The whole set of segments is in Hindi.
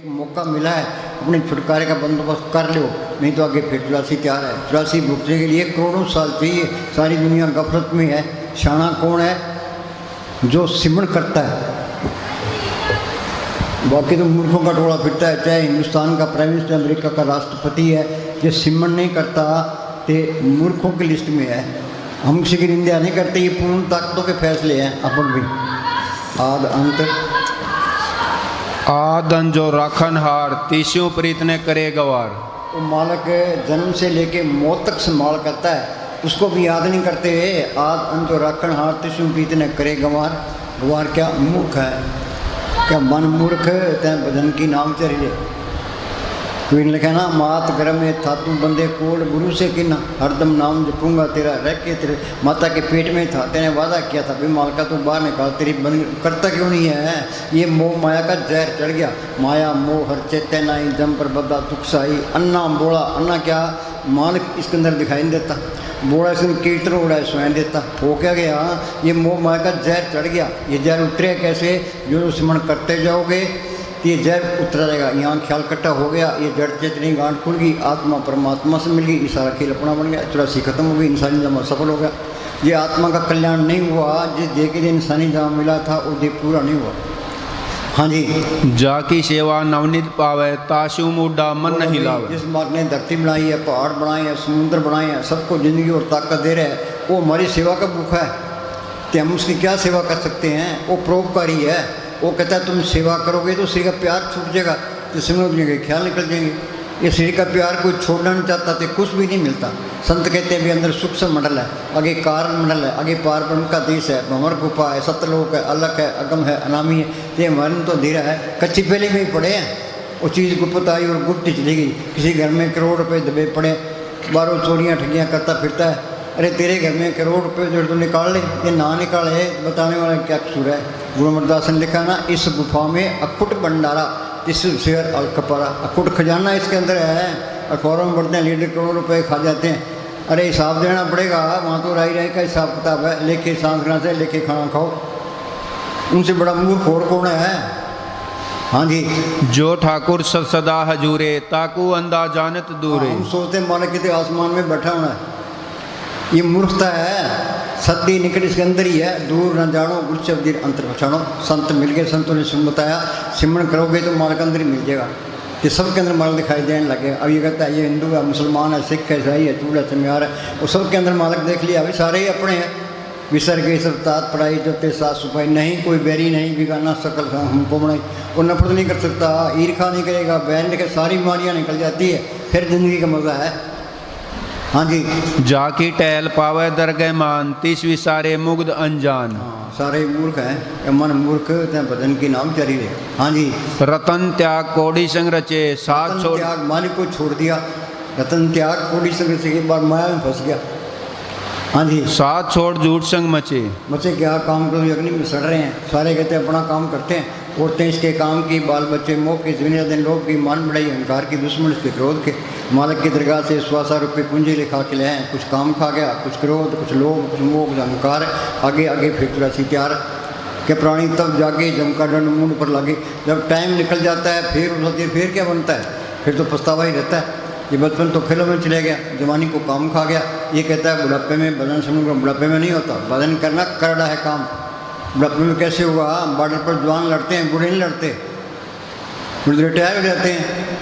एक मौका मिला है, अपने छुटकारे का बंदोबस्त कर लो, नहीं तो आगे फिर 84 तैयार है। 84 भुगतने के लिए करोड़ों साल चाहिए। सारी दुनिया गफलत में है। शाना कौन है? जो सिमरन करता है। बाकी तो मूर्खों का टोला फिरता है, चाहे हिंदुस्तान का प्राइम मिनिस्टर, अमेरिका का राष्ट्रपति है, जो सिमरन नहीं करता तो मूर्खों की लिस्ट में है। हम किसी की निंदा नहीं करते, ये पूर्ण ताकतों के फैसले हैं। अपन भी आद अंत आदन जो राखन हार, तीसों प्रीत ने करे गवार। वो मालक जन्म से लेके मौत तक संभाल करता है, उसको भी याद नहीं करते। आद अंत जो राखन हार, तीसों प्रीत ने करे गवार। गवार क्या? मूर्ख है। क्या मन मूर्ख तै भजन की नाम चरिए। कोई ने लिखा ना, मात गर्म में था तू बंदे कोल, गुरु से किना हरदम नाम जपूंगा तेरा, रह के तेरे माता के पेट में था, तेने वादा किया था भी मालका तू बाहर निकाल, तेरी बंद करता क्यों नहीं है? ये मोह माया का जहर चढ़ गया। माया मोह हर चेतन आई, जम पर बदा तुकसाई। अन्ना बोला, अन्ना क्या? मालिक इसके अंदर दिखाई नहीं देता। बोला इसमें कीर्तन उड़ा है, स्वयं देता। हो क्या गया? ये मोह माया का जहर चढ़ गया। ये जहर उतरे कैसे? जो स्मरण करते जाओगे ये जहर उतर जाएगा। यहाँ ख्याल इकट्ठा हो गया, ये जड़ चेतनी गांठ खुल गई, आत्मा परमात्मा से मिल गई, ये सारा खेल अपना बन गया। 84 खत्म हो गई, इंसानी जामा सफल हो गया। ये आत्मा का कल्याण नहीं हुआ, जिस दे के लिए इंसानी जामा मिला था वो दे पूरा नहीं हुआ। हाँ जी। जाकी सेवा नवनीत पावे, ताशु मुड्डा मन नहीं लावे। जिस मार्ग ने धरती बनाई है, पहाड़ बनाए हैं, समुद्र बनाए हैं, सबको जिंदगी और ताकत दे रहे हैं, वो हमारी सेवा का भूखा है। तो हम उसकी क्या सेवा कर सकते हैं? वो परोपकारी है। वो कहता है तुम सेवा करोगे तो शरीर का प्यार छूट जाएगा, तो समझ जाएंगे, ख्याल निकल जाएंगे। ये शरीर का प्यार कोई छोड़ना नहीं चाहता तो कुछ भी नहीं मिलता। संत कहते हैं भी अंदर सूक्ष्म मंडल है, आगे कारण मंडल है, आगे पार ब्रह्म का देश है, भंवर गुफा है, सतलोक है, अलग है, अगम है, अनामी है। ये मन तो धीरा है, कच्ची पहले में ही पड़े हैं। वो चीज़ गुप्त आई और गुप्त ही चली गई। किसी घर में करोड़ रुपये दबे पड़े, बारों चोरियाँ ठगियाँ करता फिरता है। अरे तेरे घर में करोड़ रुपये जो तो निकाल ले, ये ना निकाले बताने वाला क्या कसूर है? गुरु अमरदास ने लिखा ना, इस गुफा में अखुट भंडारा, इस शेर अलकपारा। अखुट खजाना इसके अंदर है। अखबारों में बढ़ते हैं लीडर करोड़ रुपए खा जाते हैं। अरे हिसाब देना पड़ेगा, वहाँ तो राई का हिसाब किताब है। लेके सांस खाना से लेके खाना खाओ। उनसे बड़ा मूर्ख और कौन है? हाँ जी। जो ठाकुर सदा हजूरे, ताकू अंदा जानत दूरे। हम सोचते मालिक कितने आसमान में बैठा होना है, ये मूर्खता है। सत्य निकट इसके अंदर ही है। दूर न जानो गुरु शब्द अंतर पहचानो। संत मिल गए, संतों ने सुन बताया, सिमरन करोगे तो मालिक अंदर ही मिल जाएगा। ये सबके अंदर मालिक दिखाई देने लगे। अब ये कहता है ये हिंदू है, मुसलमान है, सिख है, ईसाई है, चूड़ा चमियार है, वो सबके अंदर मालिक देख लिया। अभी सारे ही अपने हैं। विसर गए सब तात पढ़ाई जब ते साफ सफाई, नहीं कोई बैरी नहीं बिगाना सकल हमको बनाई। वो नफरत नहीं कर सकता, ईर्खा नहीं करेगा, बैन लेकर सारी बीमारियाँ निकल जाती है। फिर जिंदगी का मज़ा है। हाँ जी। जाकी टहल पावे दरगह मान, तीसवी सारे मुग्ध अनजान। हाँ, सारे मूर्ख हैं। मन मूर्ख भजन की नाम चरी रहे। हाँ जी। रतन त्याग कोड़ी संग रचे, साथ छोड़ त्याग मालिक को छोड़ दिया। रतन त्याग कोड़ी संग रचे के बाद माया में फंस गया। हाँ जी। साथ छोड़ झूठ संग मचे। बच्चे क्या काम करो, अग्नि में सड़ रहे हैं। सारे कहते हैं अपना काम करते हैं, औरतें इसके काम की, बाल बच्चे मोह की, दुनिया दिन लोग की, मान बढ़ाई अहंकार की, दुश्मन इसके क्रोध के। मालिक की दरगाह से 100 रुपये पूंजी लिखा के ले आए। कुछ काम खा गया, कुछ क्रोध, कुछ लोभ, कुछ मोह, कुछ अहंकार। आगे आगे फिर 84 तैयार के प्राणी तब जागे जम का दंड मुंड पर लगे। जब टाइम निकल जाता है फिर क्या बनता है? फिर तो पछतावा ही रहता है। ये बचपन तो खेलों में चले गया, जवानी को काम खा गया। ये कहता है बुढ़ापे में भजन सुनूंगा। बुढ़ापे में नहीं होता, भजन करना करना है काम। बुढ़ापे में कैसे होगा? बॉर्डर पर जवान लड़ते हैं, बूढ़े नहीं लड़ते, बूढ़े रिटायर हो जाते हैं।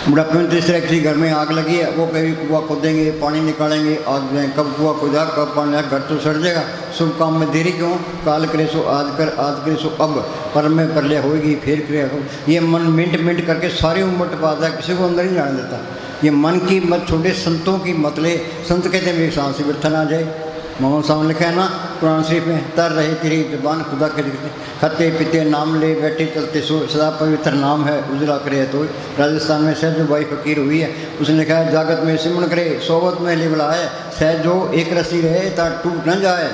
बुढ़ापे में तो इस तरह किसी घर में आग लगी है, वो कभी कुआं खोदेंगे, पानी निकालेंगे, आग जाए, कब कुआं खोदा कब पानी आए, घर तो सड़ जाएगा। शुभ काम में देरी क्यों? काल करे सो आज कर, आज करे सो अब, पर में प्रलय होगी फिर क्रिया हो। ये मन मिनट मिनट करके सारी उम्र टपाता है, किसी को अंदर नहीं जाने देता। ये मन की मत छोटे, संतों की मत ले। संत कहते हैं एक सांस से व्यर्थ ना जाए। मोहम्मद साहब लिखा है ना कुरान शरीफ में, तर रहे तेरी जुबान खुदा के दिखते, खते पीते नाम ले बैठे चलते सो, सदा पवित्र नाम है उजला करे तो। राजस्थान में सहजोबाई फकीर हुई है, उसने लिखा है जागत में सिमरन करे, सोबत में लिबला है, सहजो एक रसी रहे ता टूट न जाए।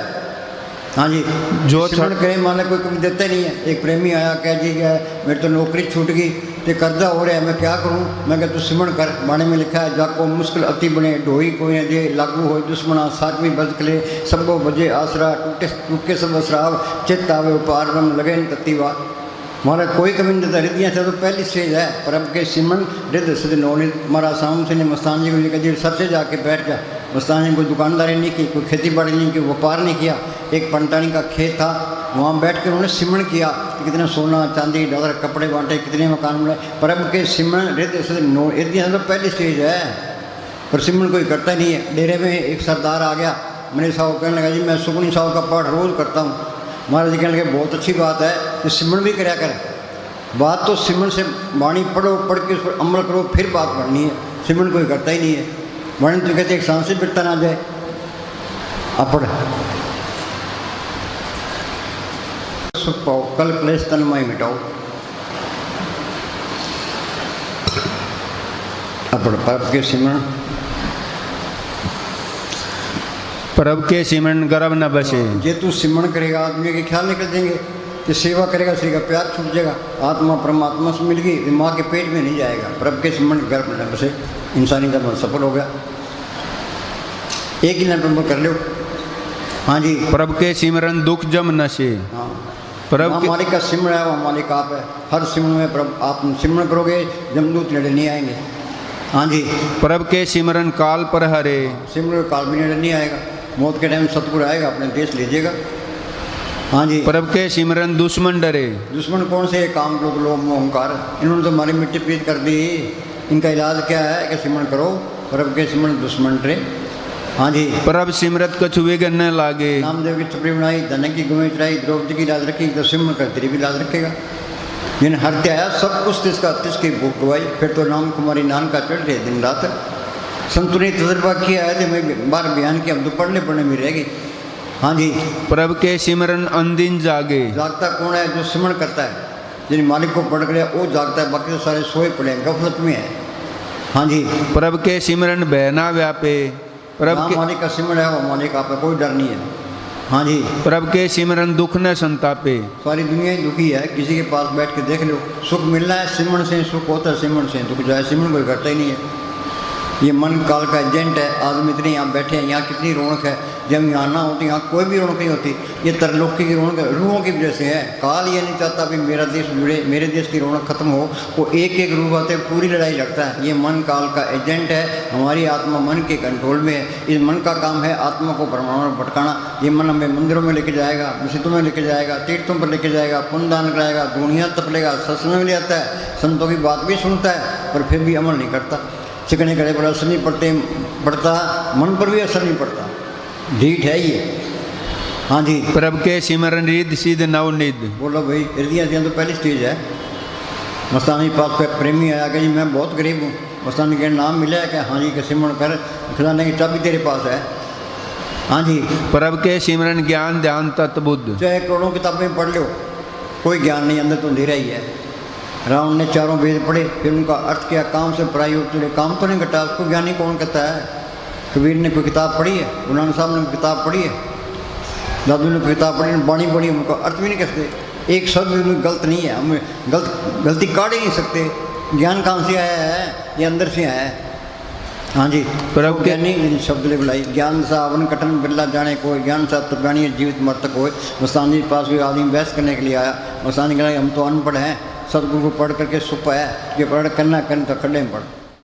हाँ जी। जो सिमरन करे मान कोई कभी देते नहीं है। एक प्रेमी आया, कह जी गया मेरी तो नौकरी छूट गई, तो कर्जा हो रहा है, मैं क्या करूँ? मैं क्या तू सिमरन कर। बाणे में लिखा है जाको मुश्किल अति बने, ढोई कोई दे लागू हो दुश्मना, सातवीं बजकले सबको बजे आसरा, टूटे टूके सब असराव, चित्त आवे पार ब्रह्म लगे तत्तीवा। हमारा कोई कमी नहीं देता। रिद्धियाँ से तो पहली स्टेज है। प्रभु के सिमरन रिद्ध सिद्ध नौनित। हमारा साम से ने मस्तान जी को लेकर जी सर से जाके बैठ जा। मस्तान जी ने कोई दुकानदारी नहीं की, कोई खेती बाड़ी नहीं की, व्यापार नहीं किया। एक पंटानी का खेत था, वहाँ बैठ कर उन्होंने सिमरन किया कि कितना सोना चांदी डॉलर कपड़े बांटे, कितने मकान बनाए। प्रभु के सिमरन रिद्ध सिद्ध नौ। रिद्धियाँ तो पहली स्टेज है, पर सिमरन कोई करता नहीं है। डेरे में एक सरदार आ गया, मेरे साहब कहने लगा जी मैं सुखनी साहब का पाठ रोज़ करता हूँ। महाराज जी कहने लगे बहुत अच्छी बात है, तो सिमरन भी कराया कर। बात तो सिमरन से वाणी पढ़ो, पढ़ के उस पर अमल करो, फिर बात पढ़नी है। सिमरन कोई करता ही नहीं है। वाणी तो कहते एक सांस से बिरता ना जाए। अपढ़ सुख पाओ, कल क्लेश तन्मय मिटाओ। अपढ़ प्रभु के सिमरन। प्रभु के सिमरन गर्भ न बसे। जे तू सिमरन करेगा आदमी के ख्याल निकल जाएंगे। ये सेवा करेगा, श्री का प्यार छूट जाएगा। आत्मा परमात्मा से मिल गई, माँ के पेट में नहीं जाएगा। प्रभु के सिमरन गर्भ न बसे, इंसानी धर्म सफल हो गया। एक ही लाइन कर लो। हाँ जी। प्रभु के सिमरन दुख जम नशे। हाँ, प्रभु के मालिक का सिमरन है, वो मालिक आप है। हर सिमरन में प्रभु आप सिमरन करोगे, जमदूत नेड़े नहीं आएंगे। हाँ जी। प्रभु के सिमरन काल पर हरे। सिमरन काल भी नेड़े नहीं आएगा। मौत के टाइम सतगुरु आएगा, अपने देश लीजिएगा। हाँ जी। प्रभु के सिमरन दुश्मन डरे। दुश्मन कौन से? काम लोग लोग मोह अहंकार, इन्होंने तो हमारी मिट्टी पीट कर दी। इनका इलाज क्या है कि सिमरन करो। प्रभु के सिमरन दुश्मन डरे। हाँ जी। प्रभु सिमरत कछु विघ्न न लागे। नामदेव की छपड़ी बनाई, धन की गुमें चढ़ाई, द्रौपदी की लाज रखी, तो सिमरन कर तेरी भी लाज रखेगा। जिन्हें हत्या सब कुछ तिसकी भूख गवाई, फिर तो नाम कुमारी नान का चढ़ रहे दिन रात। संतों ने तजर्बा किया है, तो मैं बार बयान किया, हम तो पढ़ने में रहेगी। हाँ जी। प्रभु के सिमरन अनदिन जागे। जागता कौन है? जो सिमरन करता है। जिन मालिक को पढ़ गया वो जागता है, बाकी तो सारे सोए पड़े हैं, गफलत में है। हाँ जी। प्रभु के सिमरन भय न व्यापे। प्रभु के मालिक का सिमरन है, वो मालिक आप है, कोई डर नहीं है। हाँ जी। प्रभु के सिमरन दुख न संतापे। सारी दुनिया ही दुखी है, किसी के पास बैठ के देख लो। सुख मिलना है सिमरन से, सुख होता है सिमरन से, दुख जाए सिमरन कोई करता ही नहीं है। ये मन काल का एजेंट है। आदमी इतने यहाँ बैठे हैं, यहाँ कितनी रौनक है। जब यहाँ ना होती, यहाँ कोई भी रौनक नहीं होती। ये तरलोकी की रौनक रूहों की वजह से है। काल ये नहीं चाहता भी मेरा देश जुड़े, मेरे देश की रौनक खत्म हो। वो एक एक रूप आते पूरी लड़ाई लड़ता है। ये मन काल का एजेंट है। हमारी आत्मा मन के कंट्रोल में है। इस मन का काम है आत्मा को परमाणु में भटकाना। ये मन हमें मंदिरों में लेके जाएगा, मस्जिदों में लेके जाएगा, तीर्थों पर लेके जाएगा, पुण्यदान कराएगा, दुनिया तपलेगा, सत्संग में ले आता है, संतों की बात भी सुनता है, पर फिर भी अमल नहीं करता। चिकने गले पर असर नहीं पड़ता, मन पर भी असर नहीं पड़ता। ढीठ है ये। हाँ जी। प्रभु के सिमरन रिद्ध सिद्ध नवनिध। बोलो भाई, हृदय तो पहली स्टेज है। मस्तानी पास पे प्रेमी आया कि जी मैं बहुत गरीब हूँ। मस्तानी के नाम मिला है कि हाँ जी, के सिमरन कर, खिलाने की चाबी तेरे पास है। हाँ जी। प्रभु के सिमरन ज्ञान ध्यान तत्बुद्ध। चाहे करोड़ों किताबें पढ़ लो, कोई ज्ञान नहीं, अंदर तो अंधेरा ही है। रावण ने चारों वेद पढ़े, फिर उनका अर्थ किया, काम से पढ़ाई होती रही, काम तो नहीं घटा। उसको ज्ञानी कौन कहता है? कबीर ने कोई किताब पढ़ी है? गुरु नानक साहब ने किताब पढ़ी है? दादू ने कोई किताब पढ़ी, बाणी पढ़ी, उनका अर्थ भी नहीं कहते। एक शब्द भी गलत नहीं है। हम गलती काट ही नहीं सकते। ज्ञान कहाँ से आया है? ये अंदर से आया है। हाँ जी। प्रभु के ज्ञानी शब्द ले बुलाई, ज्ञान सा अवन कठन बिरला जाने को, ज्ञान सा तत्वज्ञानी जीवित मर्तक हो। मस्तान जी पास भी आदमी बहस करने के लिए आया। मस्तान जी कहा हम तो अनपढ़ हैं, सदगुरु को पढ़ करके सुख पाया, ये पढ़ करना करने तो खड्डे में पढ़।